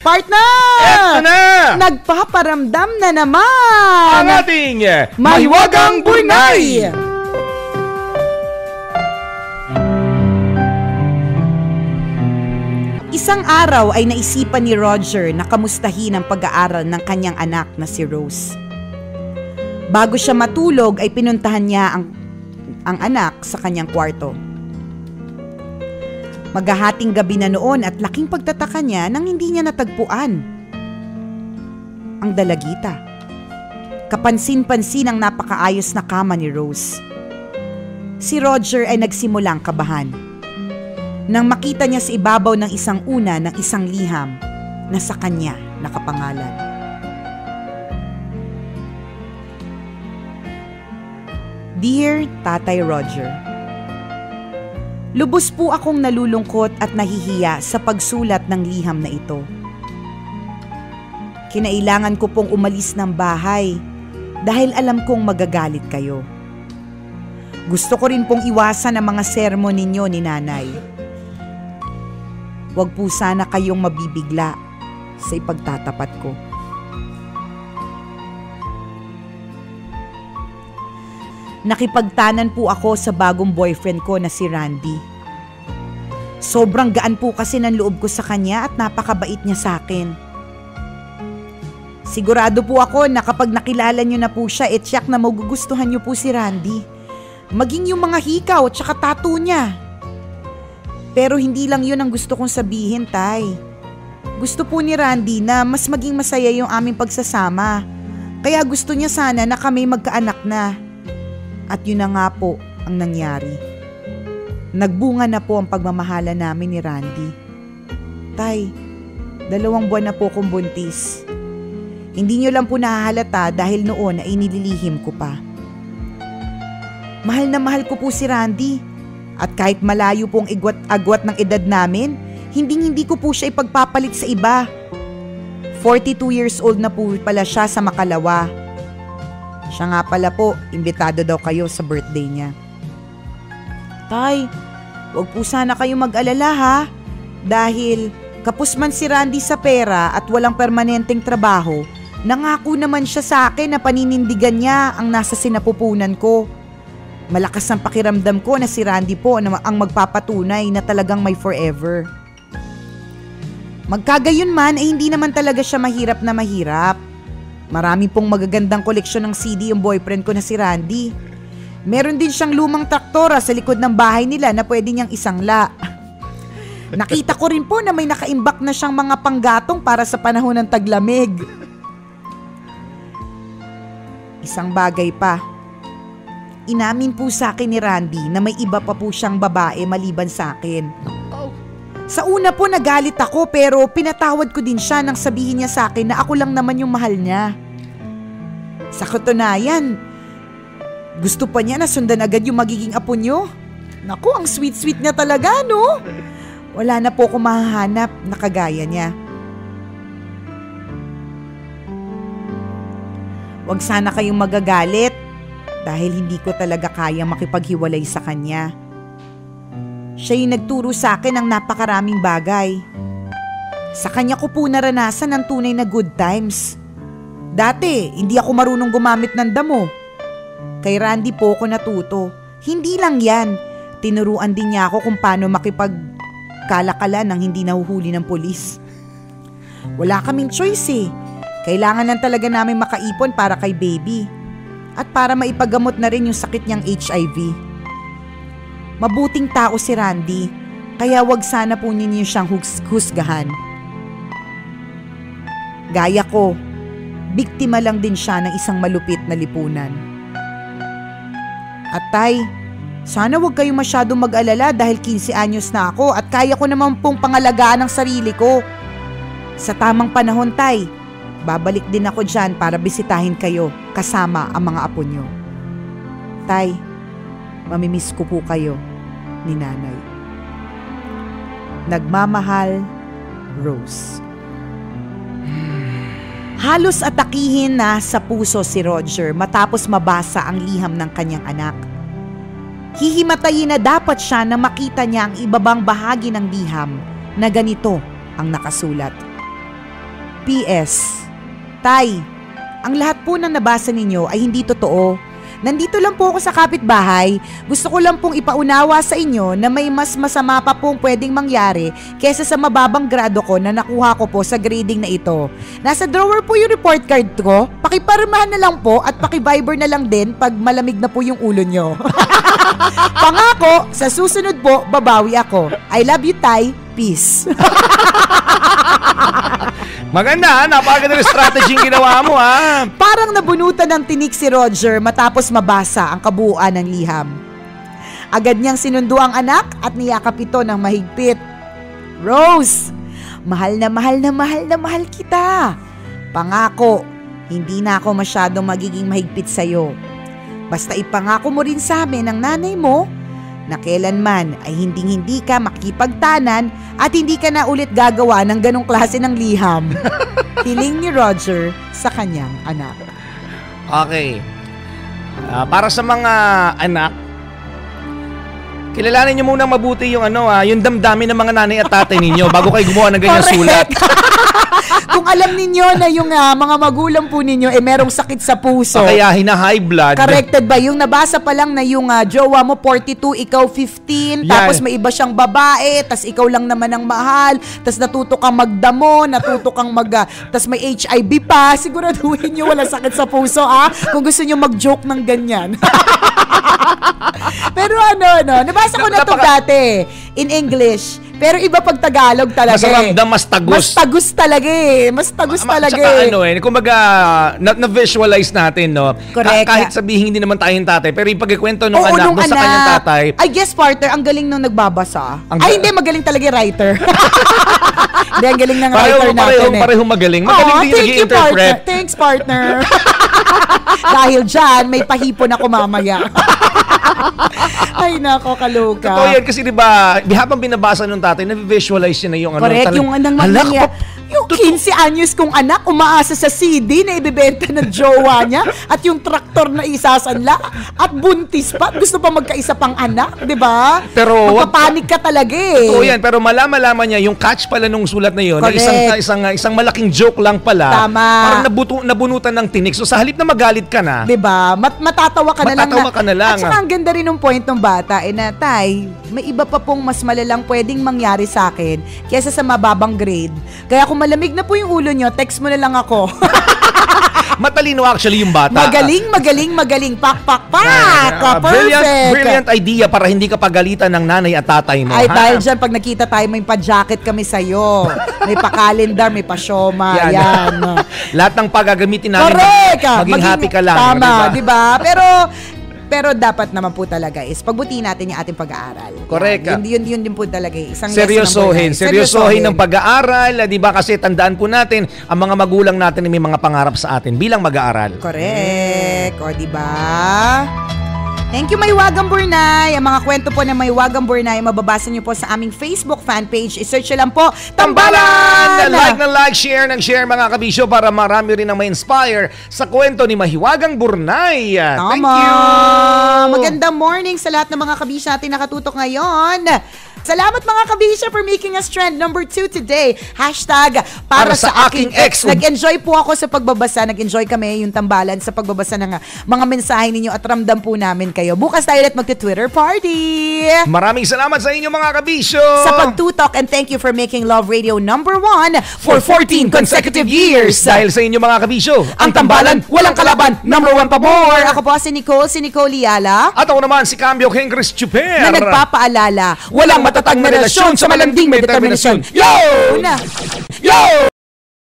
Partner! Eto na! Nagpaparamdam na naman ang ating Mahiwagang Burnay! Isang araw ay naisipan ni Roger na kamustahin ang pag-aaral ng kanyang anak na si Rose. Bago siya matulog ay pinuntahan niya ang anak sa kanyang kwarto. Maghahating gabi na noon at laking pagtataka niya nang hindi niya natagpuan ang dalagita. Kapansin-pansin ang napakaayos na kama ni Rose. Si Roger ay nagsimulang kabahan nang makita niya sa ibabaw ng isang una ng isang liham na sa kanya nakapangalan. Dear Tatay Roger, lubos po akong nalulungkot at nahihiya sa pagsulat ng liham na ito. Kinailangan ko pong umalis ng bahay dahil alam kong magagalit kayo. Gusto ko rin pong iwasan ang mga sermon ninyo ni Nanay. Huwag po sana kayong mabibigla sa ipagtatapat ko. Nakipagtanan po ako sa bagong boyfriend ko na si Randy. Sobrang gaan po kasi ng loob ko sa kanya at napakabait niya sa akin. Sigurado po ako na kapag nakilala niyo na po siya, tiyak na magugustuhan niyo po si Randy. Maging yung mga hikaw at saka tattoo niya. Pero hindi lang yun ang gusto kong sabihin, Tay. Gusto po ni Randy na mas maging masaya yung aming pagsasama. Kaya gusto niya sana na kami magkaanak na. At yun na nga po ang nangyari. Nagbunga na po ang pagmamahala namin ni Randy. Tay, 2 buwan na po kong buntis. Hindi niyo lang po nahahalata dahil noon ay nililihim ko pa. Mahal na mahal ko po si Randy. At kahit malayo pong agwat ng edad namin, hindi ko po siya ipagpapalit sa iba. 42 years old na po pala siya sa makalawa. Siya nga pala po, imbitado daw kayo sa birthday niya. Tay, wag po sana kayo mag-alala ha. Dahil kapos man si Randy sa pera at walang permanenteng trabaho, nangako naman siya sa akin na paninindigan niya ang nasa sinapupunan ko. Malakas ang pakiramdam ko na si Randy po ang magpapatunay na talagang may forever. Magkagayon man ay hindi naman talaga siya mahirap na mahirap. Marami pong magagandang koleksyon ng CD yung boyfriend ko na si Randy. Meron din siyang lumang traktora sa likod ng bahay nila na pwede niyang isangla. Nakita ko rin po na may nakaimbak na siyang mga panggatong para sa panahon ng taglamig. Isang bagay pa. Inamin po sa akin ni Randy na may iba pa po siyang babae maliban sa akin. Sa una po nagalit ako pero pinatawad ko din siya nang sabihin niya sa akin na ako lang naman yung mahal niya. Sa katunayan, gusto pa niya na sundan agad yung magiging apo niyo. Naku, ang sweet-sweet niya talaga, no? Wala na po akong mahahanap na kagaya niya. Huwag sana kayong magagalit dahil hindi ko talaga kaya makipaghiwalay sa kanya. Siya yung nagturo sa akin ng napakaraming bagay. Sa kanya ko po naranasan ang tunay na good times. Dati, hindi ako marunong gumamit ng damo. Kay Randy po ako natuto. Hindi lang yan. Tinuruan din niya ako kung paano makipagkalakalan nang hindi nahuhuli ng pulis. Wala kaming choice eh. Kailangan lang talaga namin makaipon para kay baby. At para maipagamot na rin yung sakit niyang HIV. Mabuting tao si Randy, kaya wag sana po ninyo siyang husgahan. Gaya ko, biktima lang din siya ng isang malupit na lipunan. At Tay, sana wag kayong masyadong mag-alala dahil 15 anyos na ako at kaya ko naman pong pangalagaan ang sarili ko. Sa tamang panahon, Tay, babalik din ako dyan para bisitahin kayo kasama ang mga apo nyo. Tay, mamimiss ko po kayo ni Nanay. Nagmamahal, Rose. Halos atakihin na sa puso si Roger matapos mabasa ang liham ng kanyang anak. Hihimatayin na dapat siya na makita niya ang ibabang bahagi ng liham na ganito ang nakasulat. P.S. Tay, ang lahat po ng nabasa ninyo ay hindi totoo. Nandito lang po ako sa kapitbahay. Gusto ko lang pong ipaunawa sa inyo na may mas masama pa pong pwedeng mangyari kesa sa mababang grado ko na nakuha ko po sa grading na ito. Nasa drawer po yung report card ko. Pakiparmahan na lang po at pakiviber na lang din pag malamig na po yung ulo nyo. Pangako, sa susunod po, babawi ako. I love you, Tay. Peace. Maganda ha, napakaganda ng strategy yung ginawa mo ha. Parang nabunutan ng tinik si Roger matapos mabasa ang kabuuan ng liham. Agad niyang sinundo ang anak at niyakap ito ng mahigpit. Rose, mahal na mahal na mahal na mahal kita. Pangako, hindi na ako masyadong magiging mahigpit sa'yo. Basta ipangako mo rin sa amin ng nanay mo na kailanman ay hindi ka makipagtanan at hindi ka na ulit gagawa ng ganong klase ng liham. Hiling ni Roger sa kanyang anak. Okay. Para sa mga anak, kilalanin niyo muna mabuti yung yung damdamin ng mga nanay at tatay ninyo bago kayo gumawa ng ganyan sulat. Kung alam ninyo na yung mga magulang po ninyo merong sakit sa puso. Kaya high blood. Corrected ba? Yung nabasa pa lang na yung jowa mo 42, ikaw 15, tapos may iba siyang babae, tapos ikaw lang naman ang mahal, tapos natuto kang magdamo, natuto kang tapos may HIV pa, siguraduhin nyo walang sakit sa puso kung gusto nyo mag-joke ng ganyan. Pero nabasa ko na to dati in English. Pero iba pag Tagalog talaga. Mas ramdam, mas tagus. Mas tagus talaga Mas tagus talaga Tsaka kumbaga, na-visualize natin, no? Correct. Kahit sabihin hindi naman tayong tatay, pero yung pagkikwento nung anak doon sa kanyang tatay. I guess, partner, ang galing nung nagbabasa. Hindi, magaling talaga yung writer. Hindi, ang galing ng writer natin Parehong magaling. Magaling din nag-i-interpret. Thanks, partner. Dahil dyan, may pahipon ako mamaya. Ay, nako, kaloka. Totoo yan kasi diba, habang binabasa ng tatay, na-visualize niya na yung correct, yung anong yung 15 anyos kong anak umaasa sa CD na ibebenta ng jowa niya at yung traktor na isasanla at buntis pa. Gusto pa magkaisa pang anak, di ba? Pero magpapanik ka talaga Totoo yan, pero malaman niya yung catch pala nung sulat na yun, na isang malaking joke lang pala. Tama. Parang nabunutan ng tinik. So sa halip na magalit ka na, di ba? Matatawa ka na lang. At saka ang ganda rin ng point ng bata na, Tay, may iba pa pong mas malalang pwedeng mangyari sa akin kaysa sa mababang grade. Kaya kung malamig na po yung ulo nyo, text mo na lang ako. Matalino actually yung bata. Magaling. Pak. Perfect. Brilliant idea para hindi ka pagalitan ng nanay at tatay mo. Ay, dahil dyan, pag nakita tayo, may pa-jacket kami sa'yo. May pa-calendar, may pa-shoma. Yan. Lahat ng paggagamitin namin. Correct. Maging happy ka lang. Tama, diba? Pero dapat naman po talaga is pagbutihin natin yung ating pag-aaral. Correct. Yun din po talaga isang seryosohin ng pag-aaral, 'di ba? Kasi tandaan po natin, ang mga magulang natin may mga pangarap sa atin bilang mag-aaral. Correct. O, 'di ba? Thank you, Maywagang Burnay. Ang mga kwento po ng Maywagang Burnay, mababasa niyo po sa aming Facebook fan page. I-search lang po, Tambalan! Like, share mga kabisyo para marami rin ang ma-inspire sa kwento ni Mahiwagang Burnay. Tama. Thank you! Magandang morning sa lahat ng mga kabisyo natin nakatutok ngayon. Salamat mga kabisyo for making us trend number 2 today. Hashtag para sa aking ex. Nag-enjoy po ako sa pagbabasa. Nag-enjoy kami yung Tambalan sa pagbabasa ng mga mensahe ninyo at ramdam po namin kayo. Bukas tayo ulit magti-Twitter party. Maraming salamat sa inyo mga kabisyo. Sa pagtutok, and thank you for making Love Radio number 1 for 14 consecutive years. Dahil sa inyo mga kabisyo, ang Tambalan, walang kalaban, number 1 pa more. Ako po si Nicole Liala. At ako naman si Cambio King Chris Chuper. Na nagpapaalala, walang matatag na relasyon sa malanding may determinasyon. Yo!